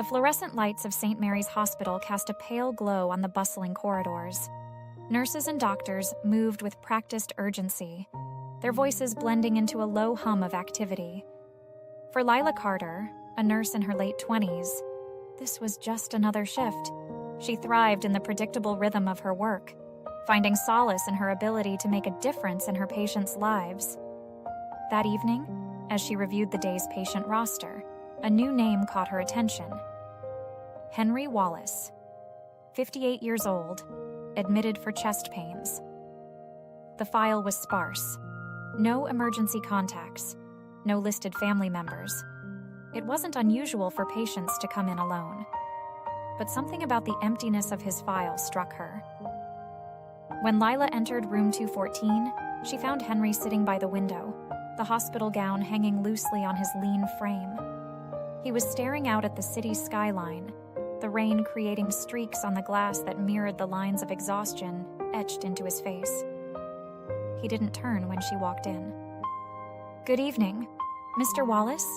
The fluorescent lights of St. Mary's Hospital cast a pale glow on the bustling corridors. Nurses and doctors moved with practiced urgency, their voices blending into a low hum of activity. For Lila Carter, a nurse in her late 20s, this was just another shift. She thrived in the predictable rhythm of her work, finding solace in her ability to make a difference in her patients' lives. That evening, as she reviewed the day's patient roster, a new name caught her attention. Henry Wallace, 58 years old, admitted for chest pains. The file was sparse. No emergency contacts, no listed family members. It wasn't unusual for patients to come in alone. But something about the emptiness of his file struck her. When Lila entered room 214, she found Henry sitting by the window, the hospital gown hanging loosely on his lean frame. He was staring out at the city skyline, the rain creating streaks on the glass that mirrored the lines of exhaustion etched into his face. He didn't turn when she walked in. "Good evening, Mr. Wallace?"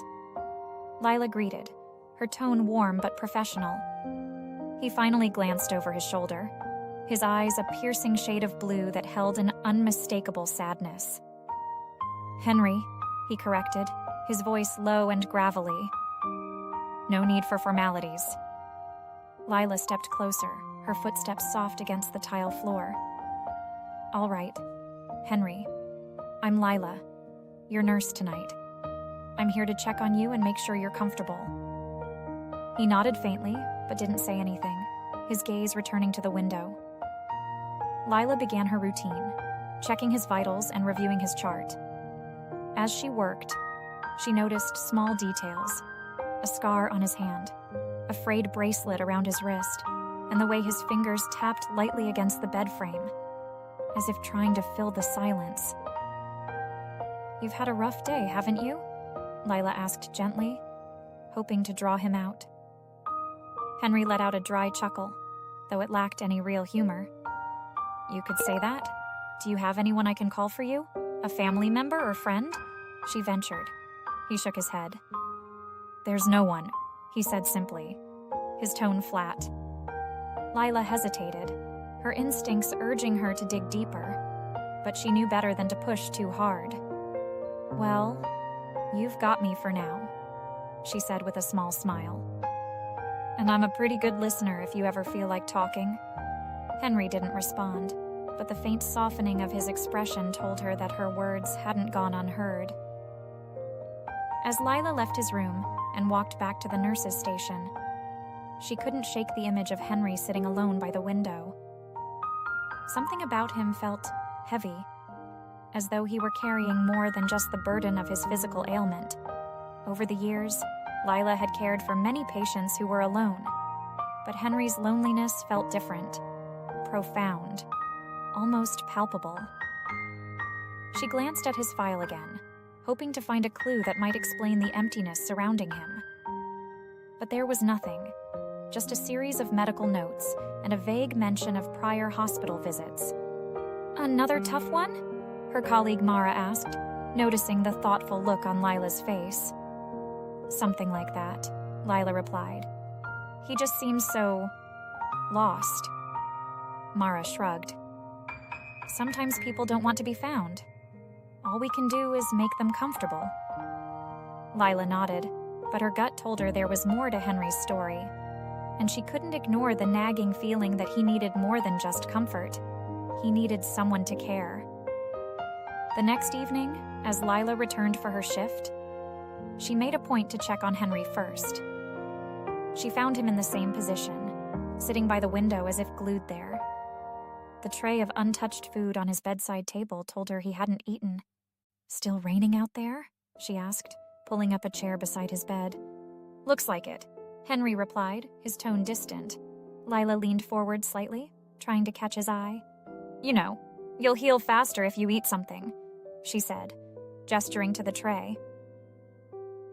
Lila greeted, her tone warm but professional. He finally glanced over his shoulder, his eyes a piercing shade of blue that held an unmistakable sadness. "Henry," he corrected, his voice low and gravelly. "No need for formalities." Lila stepped closer, her footsteps soft against the tile floor. "All right, Henry. I'm Lila, your nurse tonight. I'm here to check on you and make sure you're comfortable." He nodded faintly, but didn't say anything, his gaze returning to the window. Lila began her routine, checking his vitals and reviewing his chart. As she worked, she noticed small details: a scar on his hand, a frayed bracelet around his wrist, and the way his fingers tapped lightly against the bed frame, as if trying to fill the silence. "You've had a rough day, haven't you?" Lila asked gently, hoping to draw him out. Henry let out a dry chuckle, though it lacked any real humor. "You could say that. Do you have anyone I can call for you? A family member or friend?" she ventured. He shook his head. "There's no one," he said simply, his tone flat. Lila hesitated, her instincts urging her to dig deeper, but she knew better than to push too hard. "Well, you've got me for now," she said with a small smile. "And I'm a pretty good listener if you ever feel like talking." Henry didn't respond, but the faint softening of his expression told her that her words hadn't gone unheard. As Lila left his room and walked back to the nurse's station, she couldn't shake the image of Henry sitting alone by the window. Something about him felt heavy, as though he were carrying more than just the burden of his physical ailment. Over the years, Lila had cared for many patients who were alone, but Henry's loneliness felt different, profound, almost palpable. She glanced at his file again, hoping to find a clue that might explain the emptiness surrounding him. But there was nothing, just a series of medical notes and a vague mention of prior hospital visits. "Another tough one?" her colleague Mara asked, noticing the thoughtful look on Lila's face. "Something like that," Lila replied. "He just seems so lost." Mara shrugged. "Sometimes people don't want to be found. All we can do is make them comfortable." Lila nodded, but her gut told her there was more to Henry's story, and she couldn't ignore the nagging feeling that he needed more than just comfort. He needed someone to care. The next evening, as Lila returned for her shift, she made a point to check on Henry first. She found him in the same position, sitting by the window as if glued there. The tray of untouched food on his bedside table told her he hadn't eaten. "Still raining out there?" she asked, pulling up a chair beside his bed. "Looks like it," Henry replied, his tone distant. Lila leaned forward slightly, trying to catch his eye. "You know, you'll heal faster if you eat something," she said, gesturing to the tray.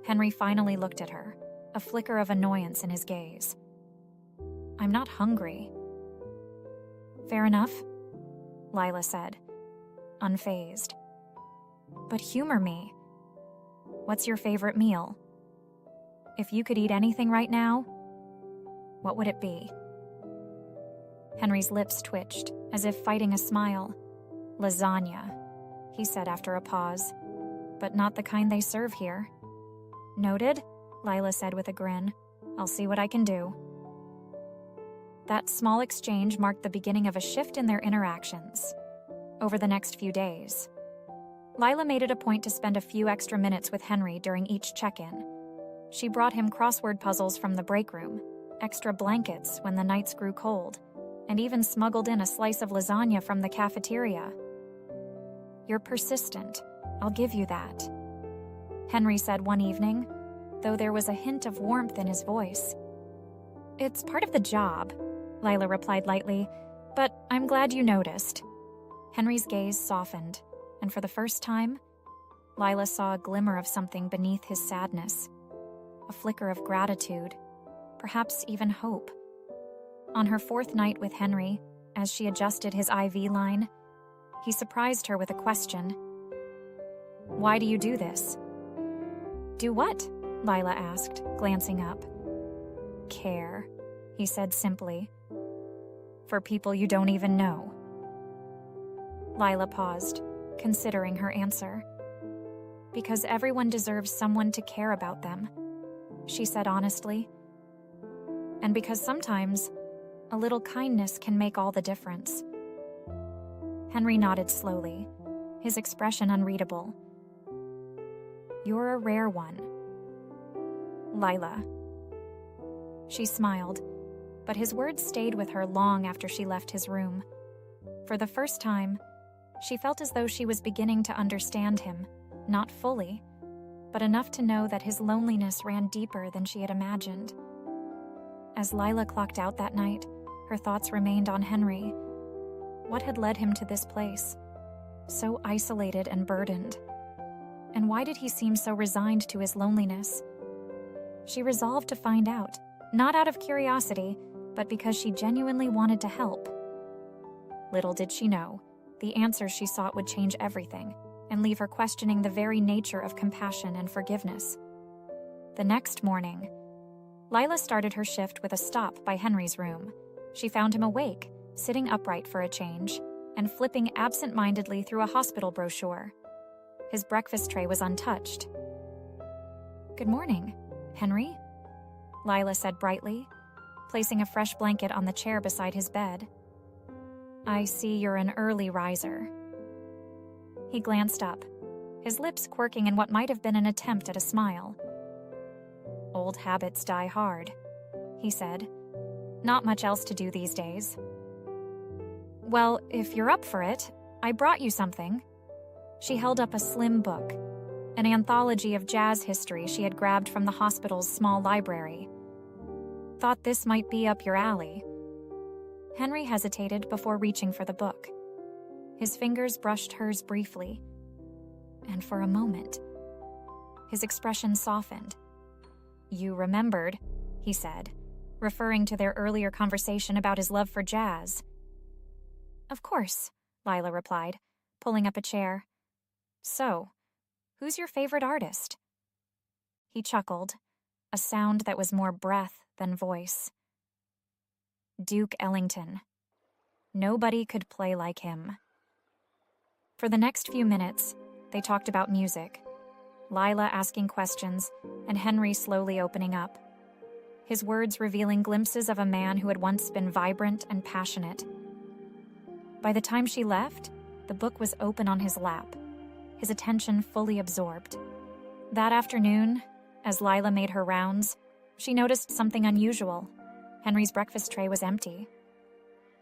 Henry finally looked at her, a flicker of annoyance in his gaze. "I'm not hungry." "Fair enough," Lila said, unfazed. "But humor me. What's your favorite meal? If you could eat anything right now, What would it be? Henry's lips twitched, as if fighting a smile. Lasagna, he said after a pause. But not the kind they serve here. Noted, Lila said with a grin. I'll see what I can do. That small exchange marked the beginning of a shift in their interactions. Over the next few days, Lila made it a point to spend a few extra minutes with Henry during each check-in. She brought him crossword puzzles from the break room, extra blankets when the nights grew cold, and even smuggled in a slice of lasagna from the cafeteria. You're persistent. I'll give you that, Henry said one evening, though there was a hint of warmth in his voice. It's part of the job, Lila replied lightly, but I'm glad you noticed. Henry's gaze softened, and for the first time, Lila saw a glimmer of something beneath his sadness. A flicker of gratitude, perhaps even hope. On her fourth night with Henry, as she adjusted his IV line, he surprised her with a question. Why do you do this? Do what? Lila asked, glancing up. Care, he said simply. For people you don't even know. Lila paused, considering her answer. Because everyone deserves someone to care about them, she said honestly. And because sometimes, a little kindness can make all the difference. Henry nodded slowly, his expression unreadable. You're a rare one. Lila. She smiled, but his words stayed with her long after she left his room. For the first time, she felt as though she was beginning to understand him, not fully, but enough to know that his loneliness ran deeper than she had imagined. As Lila clocked out that night, her thoughts remained on Henry. What had led him to this place? So isolated and burdened. And why did he seem so resigned to his loneliness? She resolved to find out, not out of curiosity, but because she genuinely wanted to help. Little did she know, the answers she sought would change everything and leave her questioning the very nature of compassion and forgiveness. The next morning, Lila started her shift with a stop by Henry's room. She found him awake, sitting upright for a change, and flipping absent-mindedly through a hospital brochure. His breakfast tray was untouched. Good morning, Henry, Lila said brightly, placing a fresh blanket on the chair beside his bed. I see you're an early riser. He glanced up, his lips quirking in what might have been an attempt at a smile. Old habits die hard, he said. Not much else to do these days. Well, if you're up for it, I brought you something. She held up a slim book, an anthology of jazz history she had grabbed from the hospital's small library. Thought this might be up your alley. Henry hesitated before reaching for the book. His fingers brushed hers briefly, and for a moment, his expression softened. You remembered, he said, referring to their earlier conversation about his love for jazz. Of course, Lila replied, pulling up a chair. So, who's your favorite artist? He chuckled, a sound that was more breath than voice. Duke Ellington. Nobody could play like him. For the next few minutes, they talked about music, Lila asking questions and Henry slowly opening up, his words revealing glimpses of a man who had once been vibrant and passionate. By the time she left, the book was open on his lap, his attention fully absorbed. That afternoon, as Lila made her rounds, she noticed something unusual. Henry's breakfast tray was empty.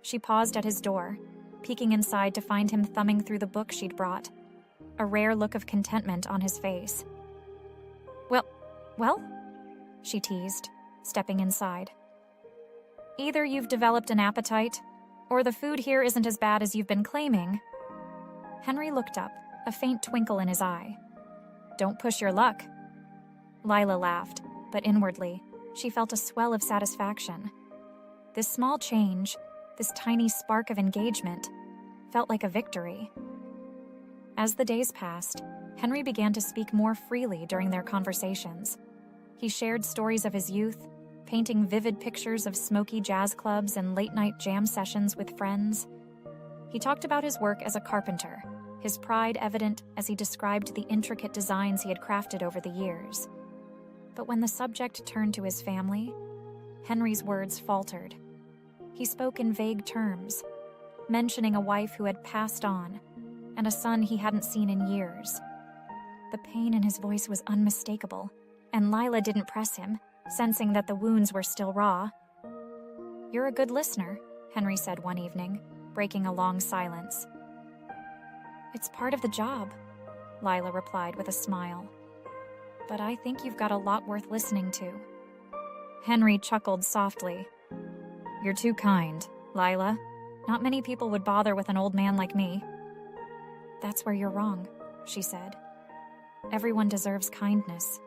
She paused at his door, peeking inside to find him thumbing through the book she'd brought, a rare look of contentment on his face. Well, she teased, stepping inside. Either you've developed an appetite, or the food here isn't as bad as you've been claiming. Henry looked up, a faint twinkle in his eye. Don't push your luck. Lila laughed, but inwardly, she felt a swell of satisfaction. This small change, this tiny spark of engagement, felt like a victory. As the days passed, Henry began to speak more freely during their conversations. He shared stories of his youth, painting vivid pictures of smoky jazz clubs and late-night jam sessions with friends. He talked about his work as a carpenter, his pride evident as he described the intricate designs he had crafted over the years. But when the subject turned to his family, Henry's words faltered. He spoke in vague terms, mentioning a wife who had passed on and a son he hadn't seen in years. The pain in his voice was unmistakable, and Lila didn't press him, sensing that the wounds were still raw. "You're a good listener," Henry said one evening, breaking a long silence. "It's part of the job," Lila replied with a smile. "But I think you've got a lot worth listening to." Henry chuckled softly. "You're too kind, Lila. Not many people would bother with an old man like me." "That's where you're wrong," she said. "Everyone deserves kindness.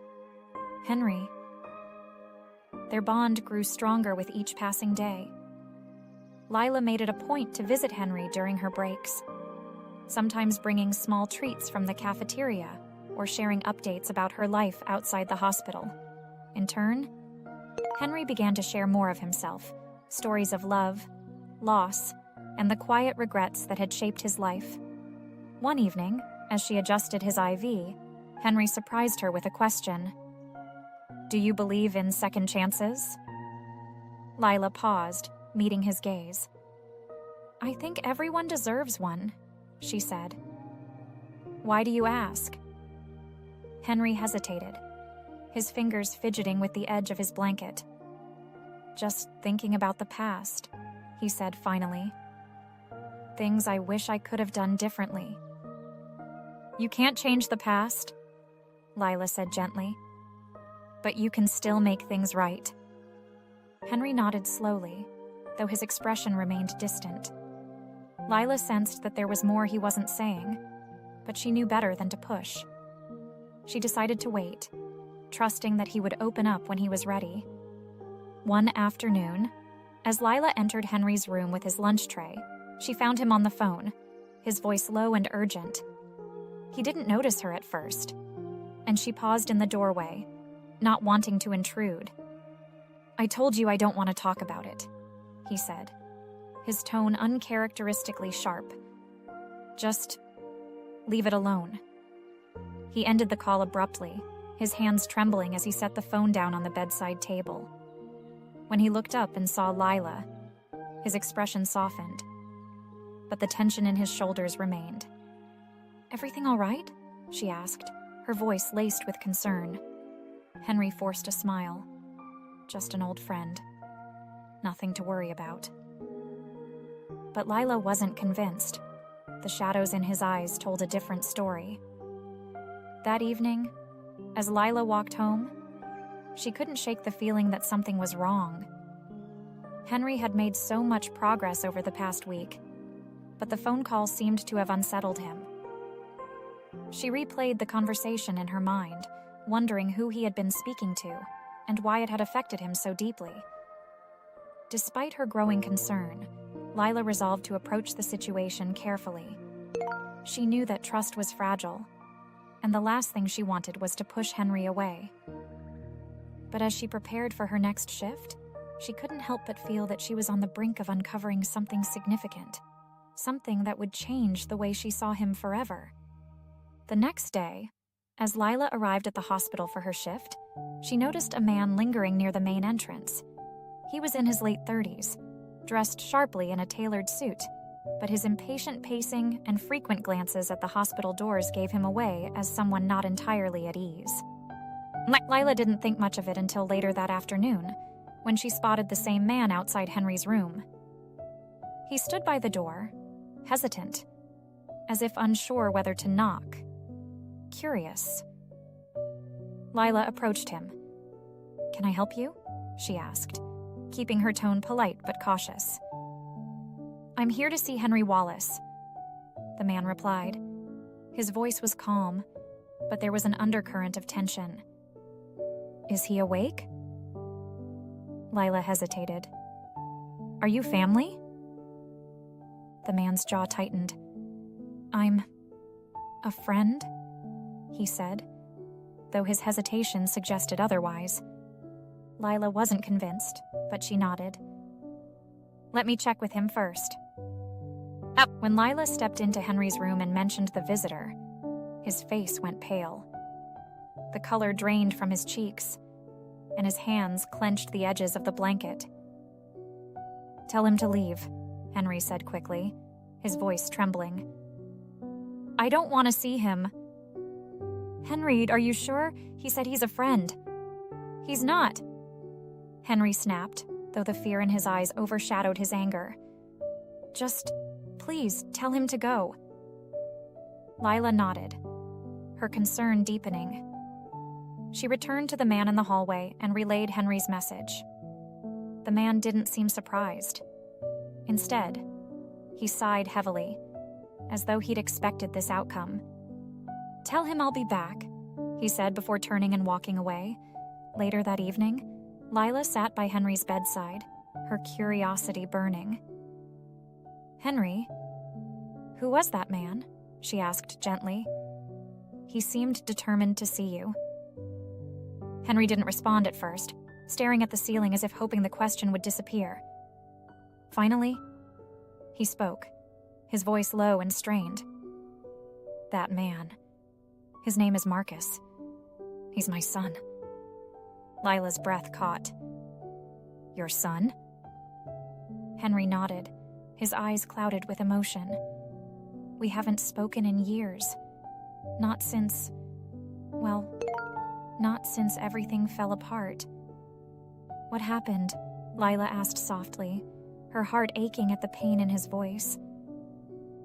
Henry." Their bond grew stronger with each passing day. Lila made it a point to visit Henry during her breaks, sometimes bringing small treats from the cafeteria or sharing updates about her life outside the hospital. In turn, Henry began to share more of himself, stories of love, loss, and the quiet regrets that had shaped his life. One evening, as she adjusted his IV, Henry surprised her with a question. "Do you believe in second chances?" Lila paused, meeting his gaze. "I think everyone deserves one," she said. "Why do you ask?" Henry hesitated, his fingers fidgeting with the edge of his blanket. "Just thinking about the past," he said finally. "Things I wish I could have done differently." "You can't change the past," Lila said gently. "But you can still make things right." Henry nodded slowly, though his expression remained distant. Lila sensed that there was more he wasn't saying, but she knew better than to push. She decided to wait, trusting that he would open up when he was ready. One afternoon, as Lila entered Henry's room with his lunch tray, she found him on the phone, his voice low and urgent. He didn't notice her at first, and she paused in the doorway, not wanting to intrude. "I told you I don't want to talk about it," he said, his tone uncharacteristically sharp. "Just leave it alone." He ended the call abruptly, his hands trembling as he set the phone down on the bedside table. When he looked up and saw Lila, his expression softened, but the tension in his shoulders remained. "Everything all right?" she asked, her voice laced with concern. Henry forced a smile. "Just an old friend. Nothing to worry about." But Lila wasn't convinced. The shadows in his eyes told a different story. That evening, as Lila walked home, she couldn't shake the feeling that something was wrong. Henry had made so much progress over the past week, but the phone call seemed to have unsettled him. She replayed the conversation in her mind, wondering who he had been speaking to and why it had affected him so deeply. Despite her growing concern, Lila resolved to approach the situation carefully. She knew that trust was fragile, and the last thing she wanted was to push Henry away. But as she prepared for her next shift, she couldn't help but feel that she was on the brink of uncovering something significant, something that would change the way she saw him forever. The next day, as Lila arrived at the hospital for her shift, she noticed a man lingering near the main entrance. He was in his late 30s, dressed sharply in a tailored suit, but his impatient pacing and frequent glances at the hospital doors gave him away as someone not entirely at ease. Lila didn't think much of it until later that afternoon, when she spotted the same man outside Henry's room. He stood by the door, hesitant, as if unsure whether to knock. Curious. Lila approached him. "Can I help you?" she asked, keeping her tone polite but cautious. "I'm here to see Henry Wallace," the man replied. His voice was calm, but there was an undercurrent of tension. "Is he awake?" Lila hesitated. "Are you family?" The man's jaw tightened. "I'm a friend," he said, though his hesitation suggested otherwise. Lila wasn't convinced, but she nodded. Let me check with him first. When Lila stepped into Henry's room and mentioned the visitor, his face went pale. The color drained from his cheeks, and his hands clenched the edges of the blanket. Tell him to leave, Henry said quickly, his voice trembling. I don't want to see him. Henry, are you sure? He said he's a friend. He's not. Henry snapped, though the fear in his eyes overshadowed his anger. Just, please, tell him to go. Lila nodded, her concern deepening. She returned to the man in the hallway and relayed Henry's message. The man didn't seem surprised. Instead, he sighed heavily, as though he'd expected this outcome. Tell him I'll be back, he said before turning and walking away. Later that evening, Lila sat by Henry's bedside, her curiosity burning. Henry, who was that man? She asked gently. He seemed determined to see you. Henry didn't respond at first, staring at the ceiling as if hoping the question would disappear. Finally, he spoke, his voice low and strained. That man. His name is Marcus. He's my son. Lila's breath caught. Your son? Henry nodded, his eyes clouded with emotion. We haven't spoken in years. Not since everything fell apart. What happened? Lila asked softly, her heart aching at the pain in his voice.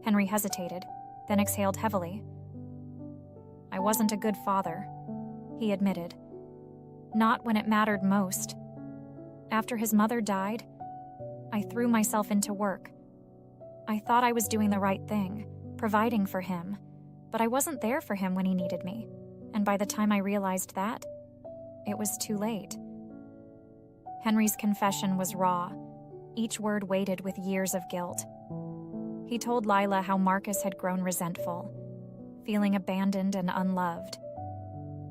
Henry hesitated, then exhaled heavily. I wasn't a good father, he admitted. Not when it mattered most. After his mother died, I threw myself into work. I thought I was doing the right thing, providing for him, but I wasn't there for him when he needed me, and by the time I realized that, it was too late. Henry's confession was raw, each word weighted with years of guilt. He told Lila how Marcus had grown resentful, feeling abandoned and unloved.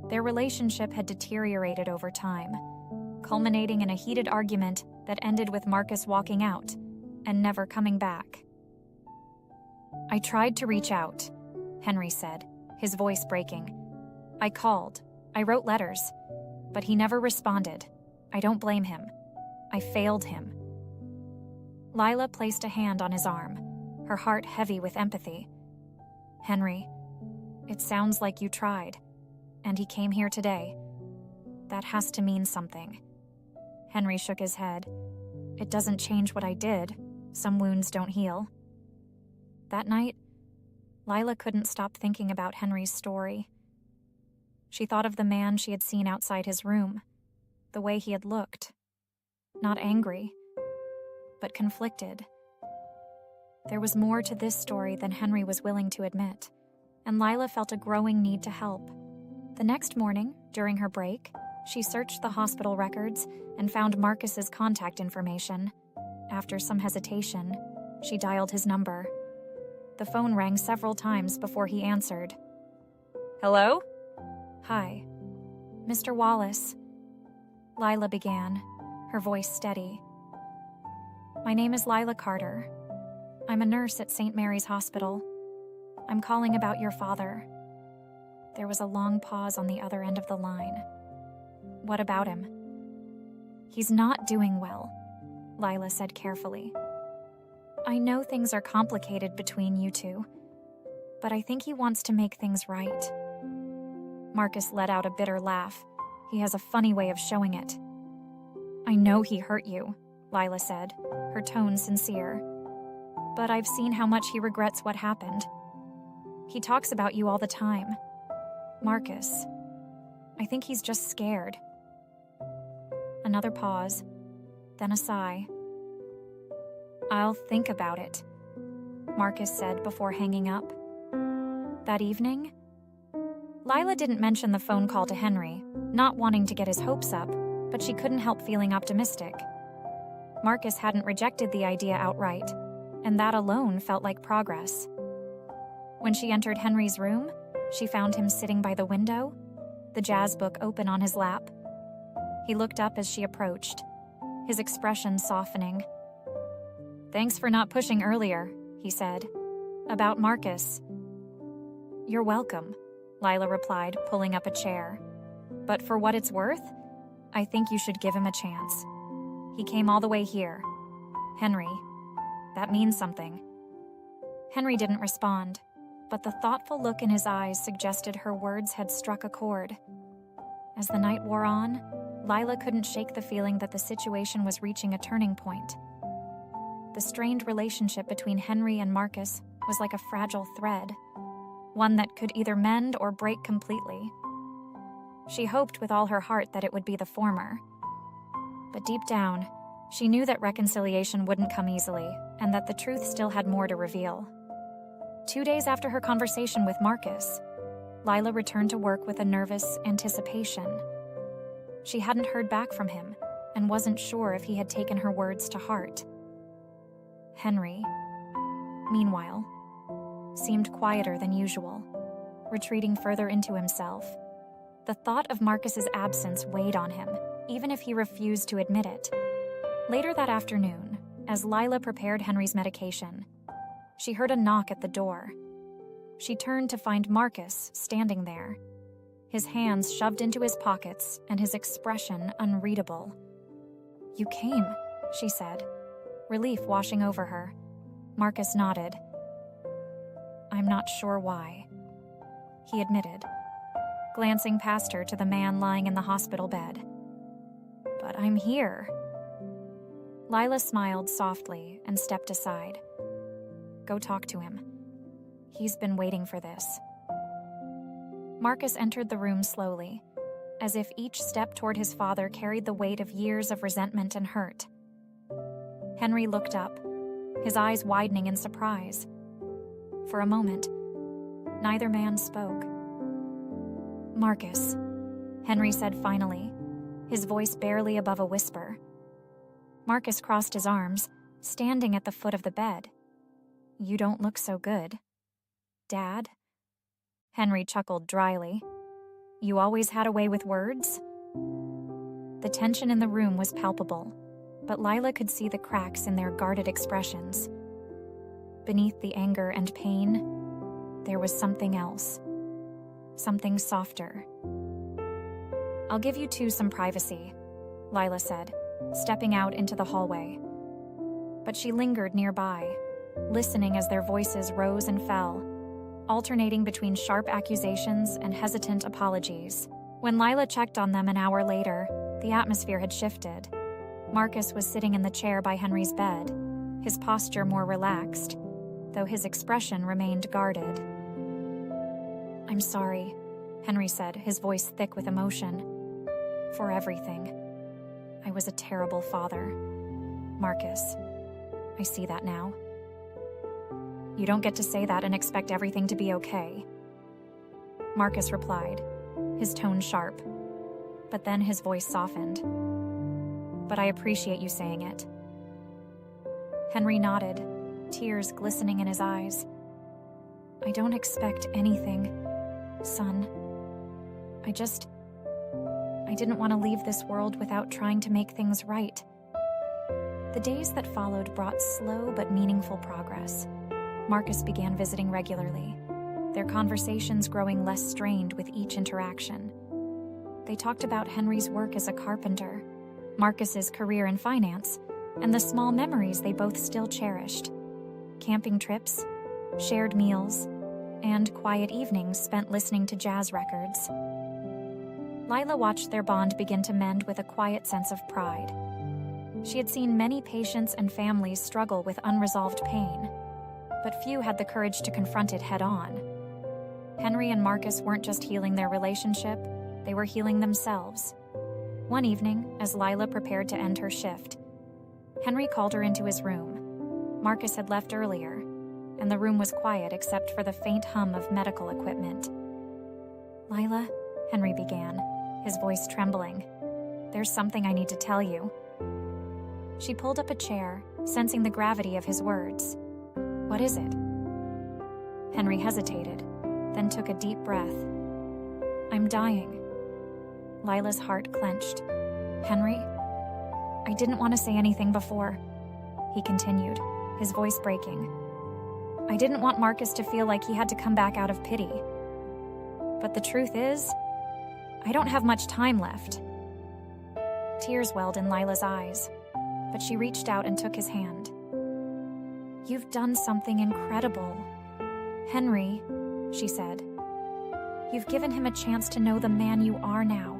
Their relationship had deteriorated over time, culminating in a heated argument that ended with Marcus walking out and never coming back. I tried to reach out, Henry said, his voice breaking. I called, I wrote letters, but he never responded. I don't blame him. I failed him. Lila placed a hand on his arm, her heart heavy with empathy. Henry, it sounds like you tried, and he came here today. That has to mean something. Henry shook his head. It doesn't change what I did. Some wounds don't heal. That night, Lila couldn't stop thinking about Henry's story. She thought of the man she had seen outside his room, the way he had looked. Not angry, but conflicted. There was more to this story than Henry was willing to admit, and Lila felt a growing need to help. The next morning, during her break, she searched the hospital records and found Marcus's contact information. After some hesitation, she dialed his number. The phone rang several times before he answered. Hello? Hi. Mr. Wallace. Lila began, her voice steady. My name is Lila Carter. I'm a nurse at St. Mary's Hospital. I'm calling about your father. There was a long pause on the other end of the line. What about him? He's not doing well, Lila said carefully. I know things are complicated between you two, but I think he wants to make things right. Marcus let out a bitter laugh. He has a funny way of showing it. I know he hurt you, Lila said, her tone sincere. But I've seen how much he regrets what happened. He talks about you all the time. Marcus. I think he's just scared. Another pause, then a sigh. I'll think about it, Marcus said before hanging up. That evening, Lila didn't mention the phone call to Henry, not wanting to get his hopes up, but she couldn't help feeling optimistic. Marcus hadn't rejected the idea outright, and that alone felt like progress. When she entered Henry's room, she found him sitting by the window, the jazz book open on his lap. He looked up as she approached, his expression softening. "Thanks for not pushing earlier," he said. "About Marcus." "You're welcome," Lila replied, pulling up a chair. "But for what it's worth, I think you should give him a chance. He came all the way here. Henry, that means something." Henry didn't respond, but the thoughtful look in his eyes suggested her words had struck a chord. As the night wore on, Lila couldn't shake the feeling that the situation was reaching a turning point. The strained relationship between Henry and Marcus was like a fragile thread, one that could either mend or break completely. She hoped with all her heart that it would be the former. But deep down, she knew that reconciliation wouldn't come easily, and that the truth still had more to reveal. 2 days after her conversation with Marcus, Lila returned to work with a nervous anticipation. She hadn't heard back from him, and wasn't sure if he had taken her words to heart. Henry, meanwhile, seemed quieter than usual, retreating further into himself. The thought of Marcus's absence weighed on him, even if he refused to admit it. Later that afternoon, as Lila prepared Henry's medication, she heard a knock at the door. She turned to find Marcus standing there, his hands shoved into his pockets and his expression unreadable. "You came," she said, relief washing over her. Marcus nodded. "I'm not sure why," he admitted, glancing past her to the man lying in the hospital bed. "But I'm here." Lila smiled softly and stepped aside. "Go talk to him. He's been waiting for this." Marcus entered the room slowly, as if each step toward his father carried the weight of years of resentment and hurt. Henry looked up, his eyes widening in surprise. For a moment, neither man spoke. "Marcus," Henry said finally, his voice barely above a whisper. Marcus crossed his arms, standing at the foot of the bed. "You don't look so good." "Dad?" Henry chuckled dryly. "You always had a way with words?" The tension in the room was palpable, but Lila could see the cracks in their guarded expressions. Beneath the anger and pain, there was something else. Something softer. "I'll give you two some privacy," Lila said, stepping out into the hallway. But she lingered nearby, listening as their voices rose and fell, alternating between sharp accusations and hesitant apologies. When Lila checked on them an hour later, the atmosphere had shifted. Marcus was sitting in the chair by Henry's bed, his posture more relaxed, though his expression remained guarded. "I'm sorry," Henry said, his voice thick with emotion. "For everything. I was a terrible father. Marcus, I see that now." "You don't get to say that and expect everything to be okay," Marcus replied, his tone sharp. But then his voice softened. "But I appreciate you saying it." Henry nodded, tears glistening in his eyes. "I don't expect anything, son. I didn't want to leave this world without trying to make things right." The days that followed brought slow but meaningful progress. Marcus began visiting regularly, their conversations growing less strained with each interaction. They talked about Henry's work as a carpenter, Marcus's career in finance, and the small memories they both still cherished. Camping trips, shared meals, and quiet evenings spent listening to jazz records. Lila watched their bond begin to mend with a quiet sense of pride. She had seen many patients and families struggle with unresolved pain, but few had the courage to confront it head-on. Henry and Marcus weren't just healing their relationship, they were healing themselves. One evening, as Lila prepared to end her shift, Henry called her into his room. Marcus had left earlier, and the room was quiet except for the faint hum of medical equipment. "Lila," Henry began, his voice trembling, "there's something I need to tell you." She pulled up a chair, sensing the gravity of his words. "What is it?" Henry hesitated, then took a deep breath. "I'm dying." Lila's heart clenched. "Henry, I didn't want to say anything before," he continued, his voice breaking. "I didn't want Marcus to feel like he had to come back out of pity. But the truth is, I don't have much time left." Tears welled in Lila's eyes, but she reached out and took his hand. "You've done something incredible, Henry," she said. "You've given him a chance to know the man you are now.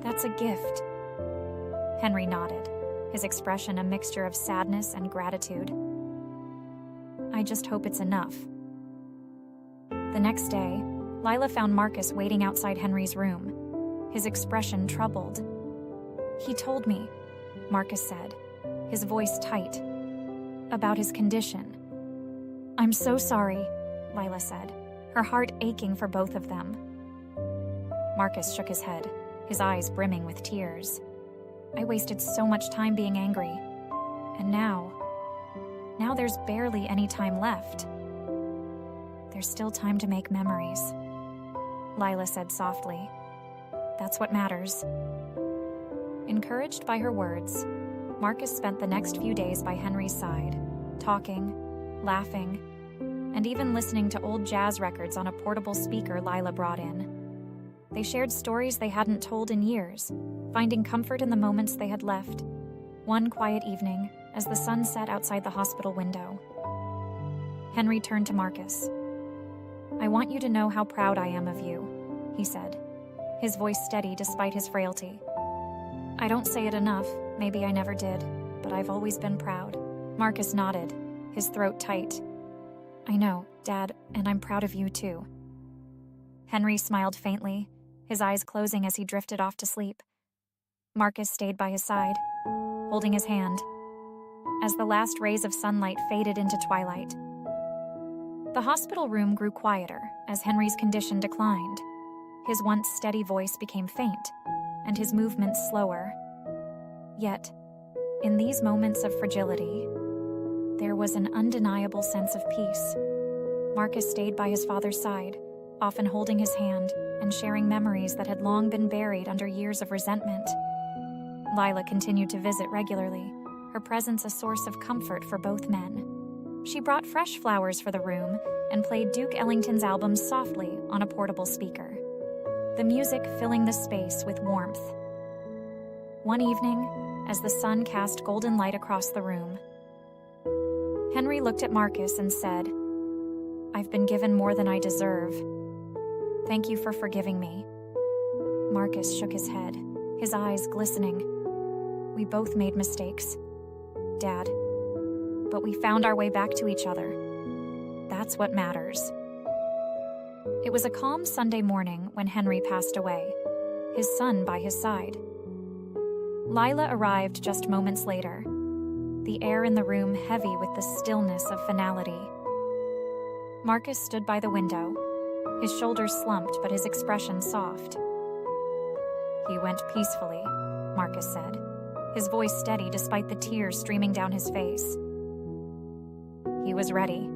That's a gift." Henry nodded, his expression a mixture of sadness and gratitude. "I just hope it's enough." The next day, Lila found Marcus waiting outside Henry's room, his expression troubled. "He told me," Marcus said, his voice tight, "about his condition." "I'm so sorry," Lila said, her heart aching for both of them. Marcus shook his head, his eyes brimming with tears. "I wasted so much time being angry. And now there's barely any time left." "There's still time to make memories," Lila said softly. "That's what matters." Encouraged by her words, Marcus spent the next few days by Henry's side, talking, laughing, and even listening to old jazz records on a portable speaker Lila brought in. They shared stories they hadn't told in years, finding comfort in the moments they had left. One quiet evening, as the sun set outside the hospital window, Henry turned to Marcus. "I want you to know how proud I am of you," he said, his voice steady despite his frailty. "I don't say it enough, maybe I never did, but I've always been proud." Marcus nodded, his throat tight. "I know, Dad, and I'm proud of you too." Henry smiled faintly, his eyes closing as he drifted off to sleep. Marcus stayed by his side, holding his hand, as the last rays of sunlight faded into twilight. The hospital room grew quieter as Henry's condition declined. His once steady voice became faint, and his movements slower. Yet, in these moments of fragility, there was an undeniable sense of peace. Marcus stayed by his father's side, often holding his hand and sharing memories that had long been buried under years of resentment. Lila continued to visit regularly, her presence a source of comfort for both men. She brought fresh flowers for the room and played Duke Ellington's albums softly on a portable speaker, the music filling the space with warmth. One evening, as the sun cast golden light across the room, Henry looked at Marcus and said, "I've been given more than I deserve. Thank you for forgiving me." Marcus shook his head, his eyes glistening. "We both made mistakes, Dad, but we found our way back to each other. That's what matters." It was a calm Sunday morning when Henry passed away, his son by his side. Lila arrived just moments later, the air in the room heavy with the stillness of finality. Marcus stood by the window, his shoulders slumped but his expression soft. "He went peacefully," Marcus said, his voice steady despite the tears streaming down his face. "He was ready."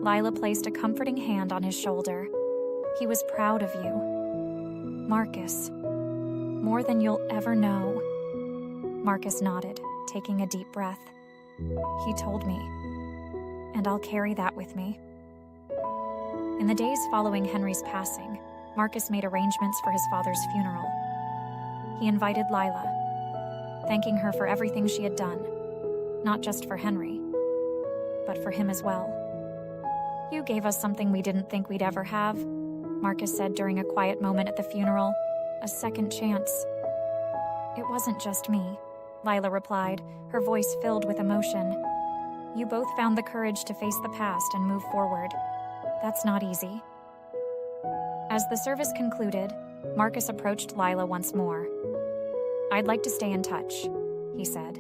Lila placed a comforting hand on his shoulder. "He was proud of you, Marcus, more than you'll ever know." Marcus nodded, taking a deep breath. "He told me, and I'll carry that with me." In the days following Henry's passing, Marcus made arrangements for his father's funeral. He invited Lila, thanking her for everything she had done, not just for Henry, but for him as well. "You gave us something we didn't think we'd ever have," Marcus said during a quiet moment at the funeral, "a second chance." "It wasn't just me," Lila replied, her voice filled with emotion. "You both found the courage to face the past and move forward. That's not easy." As the service concluded, Marcus approached Lila once more. "I'd like to stay in touch," he said.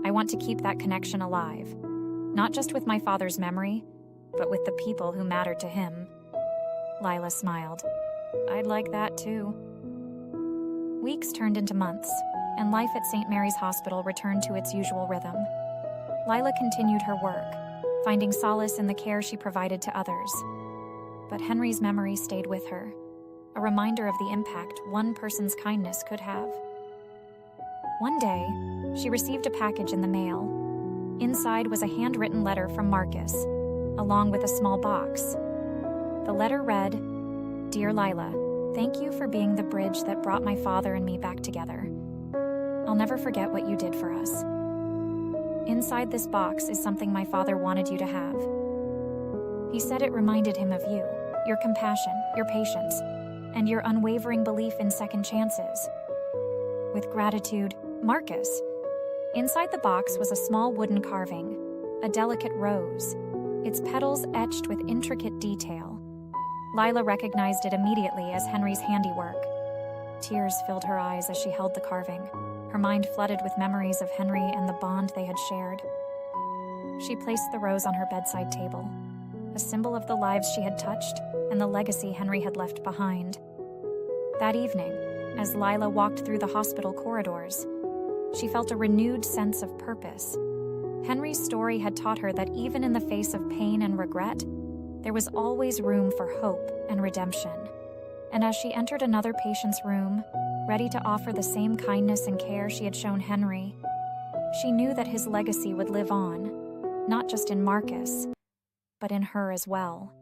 "I want to keep that connection alive, not just with my father's memory, but with the people who mattered to him." Lila smiled. "I'd like that too." Weeks turned into months, and life at St. Mary's Hospital returned to its usual rhythm. Lila continued her work, finding solace in the care she provided to others. But Henry's memory stayed with her, a reminder of the impact one person's kindness could have. One day, she received a package in the mail. Inside was a handwritten letter from Marcus, along with a small box. The letter read, "Dear Lila, thank you for being the bridge that brought my father and me back together. I'll never forget what you did for us. Inside this box is something my father wanted you to have. He said it reminded him of you, your compassion, your patience, and your unwavering belief in second chances. With gratitude, Marcus." Inside the box was a small wooden carving, a delicate rose, its petals etched with intricate detail. Lila recognized it immediately as Henry's handiwork. Tears filled her eyes as she held the carving, her mind flooded with memories of Henry and the bond they had shared. She placed the rose on her bedside table, a symbol of the lives she had touched and the legacy Henry had left behind. That evening, as Lila walked through the hospital corridors, she felt a renewed sense of purpose. Henry's story had taught her that even in the face of pain and regret, there was always room for hope and redemption. And as she entered another patient's room, ready to offer the same kindness and care she had shown Henry, she knew that his legacy would live on, not just in Marcus, but in her as well.